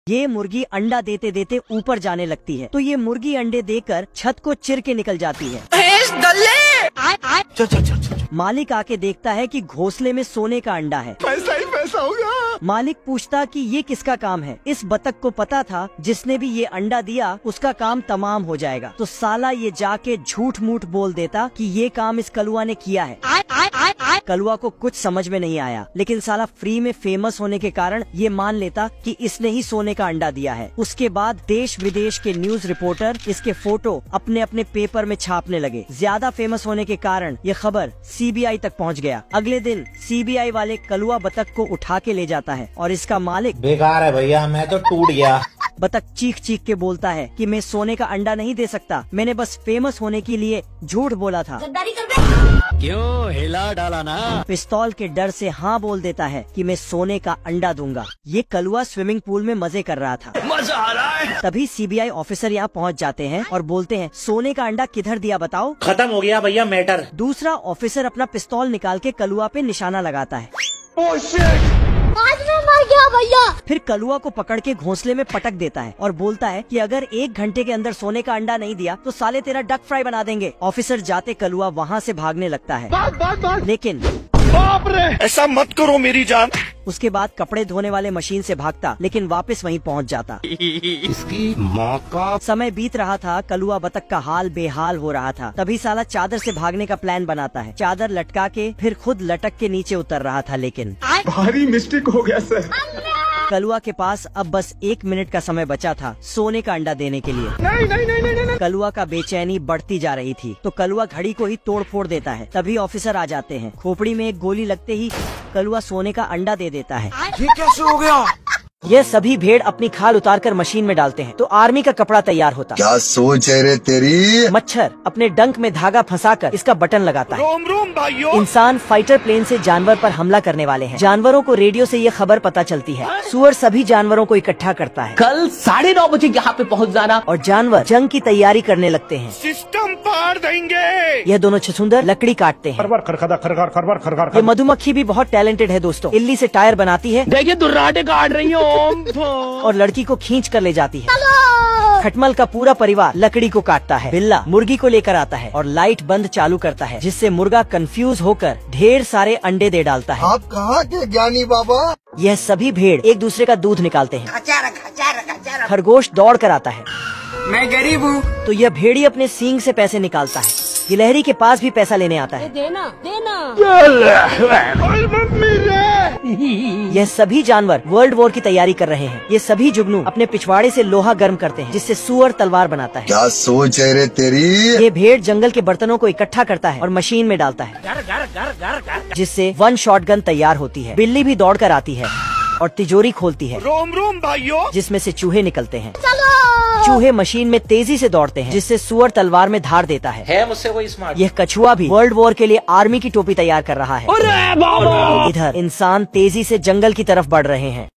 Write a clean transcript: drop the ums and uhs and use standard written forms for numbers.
ये मुर्गी अंडा देते देते ऊपर जाने लगती है, तो ये मुर्गी अंडे देकर छत को चिर के निकल जाती है। मालिक आके देखता है कि घोंसले में सोने का अंडा है। पैसा ही पैसा होगा। मालिक पूछता कि ये किसका काम है। इस बतख को पता था जिसने भी ये अंडा दिया उसका काम तमाम हो जाएगा, तो साला ये जाके झूठ मूठ बोल देता कि ये काम इस कलुआ ने किया है। कलुआ को कुछ समझ में नहीं आया, लेकिन साला फ्री में फेमस होने के कारण ये मान लेता कि इसने ही सोने का अंडा दिया है। उसके बाद देश विदेश के न्यूज रिपोर्टर इसके फोटो अपने अपने पेपर में छापने लगे। ज्यादा फेमस होने के कारण ये खबर सीबीआई तक पहुंच गया। अगले दिन सीबीआई वाले कलुआ बतख को उठा के ले जाता है और इसका मालिक बेकार है भैया, मैं तो टूट गया। बतख चीख चीख के बोलता है कि मैं सोने का अंडा नहीं दे सकता, मैंने बस फेमस होने के लिए झूठ बोला था। क्यों हिला डाला ना। पिस्तौल के डर से हाँ बोल देता है कि मैं सोने का अंडा दूंगा। ये कलुआ स्विमिंग पूल में मजे कर रहा था। मजा आ रहा है। तभी सीबीआई ऑफिसर यहाँ पहुँच जाते हैं और बोलते हैं सोने का अंडा किधर दिया बताओ। खत्म हो गया भैया मैटर। दूसरा ऑफिसर अपना पिस्तौल निकाल के कलुआ पे निशाना लगाता है। आज मैं मर गया भैया। फिर कलुआ को पकड़ के घोंसले में पटक देता है और बोलता है कि अगर 1 घंटे के अंदर सोने का अंडा नहीं दिया तो साले तेरा डक फ्राई बना देंगे। ऑफिसर जाते कलुआ वहाँ से भागने लगता है, लेकिन बाप रे, ऐसा मत करो मेरी जान। उसके बाद कपड़े धोने वाले मशीन से भागता, लेकिन वापस वहीं पहुंच जाता। इसकी माँ का। समय बीत रहा था, कलुआ बतख का हाल बेहाल हो रहा था। तभी साला चादर से भागने का प्लान बनाता है। चादर लटका के फिर खुद लटक के नीचे उतर रहा था, लेकिन भारी मिस्टेक हो गया सर। कलुआ के पास अब बस 1 मिनट का समय बचा था सोने का अंडा देने के लिए। नहीं। कलुआ का बेचैनी बढ़ती जा रही थी, तो कलुआ घड़ी को ही तोड़ फोड़ देता है। तभी ऑफिसर आ जाते हैं। खोपड़ी में एक गोली लगते ही कलुआ सोने का अंडा दे देता है। ये कैसे हो गया। यह सभी भेड़ अपनी खाल उतारकर मशीन में डालते हैं, तो आर्मी का कपड़ा तैयार होता है। क्या सोच है रे तेरी। मच्छर अपने डंक में धागा फंसाकर इसका बटन लगाता है। रोम रोम भाइयों। इंसान फाइटर प्लेन से जानवर पर हमला करने वाले हैं। जानवरों को रेडियो से ये खबर पता चलती है। सुअर सभी जानवरों को इकट्ठा करता है। कल 9:30 बजे यहाँ पे पहुँच जाना। और जानवर जंग की तैयारी करने लगते हैं। सिस्टम पार देंगे। यह दोनों छछूंदर लकड़ी काटते हैं। ये मधुमक्खी भी बहुत टैलेंटेड है दोस्तों। इल्ली से टायर बनाती है। देखिए दुर्राटे काट रही हो। और लड़की को खींच कर ले जाती है। खटमल का पूरा परिवार लकड़ी को काटता है। बिल्ला मुर्गी को लेकर आता है और लाइट बंद चालू करता है, जिससे मुर्गा कंफ्यूज होकर ढेर सारे अंडे दे डालता है। आप कहाँ के ज्ञानी बाबा। यह सभी भेड़ एक दूसरे का दूध निकालते हैं। खरगोश दौड़ कर आता है। मैं गरीब हूँ। तो यह भेड़ी अपने सींग से पैसे निकालता है। गिलहरी के पास भी पैसा लेने आता है। देना। यह सभी जानवर वर्ल्ड वॉर की तैयारी कर रहे हैं। ये सभी जुगनू अपने पिछवाड़े से लोहा गर्म करते हैं, जिससे सुअर तलवार बनाता है। क्या सोच है रे तेरी। ये भेड़ जंगल के बर्तनों को इकट्ठा करता है और मशीन में डालता है, जिससे 1 शॉट गन तैयार होती है। बिल्ली भी दौड़ कर आती है और तिजोरी खोलती है, रोम रोम भाइयों, जिसमें से चूहे निकलते हैं। चूहे मशीन में तेजी से दौड़ते हैं, जिससे सुअर तलवार में धार देता है मुझसे कोई स्मार्ट। यह कछुआ भी वर्ल्ड वॉर के लिए आर्मी की टोपी तैयार कर रहा है। इधर इंसान तेजी से जंगल की तरफ बढ़ रहे हैं।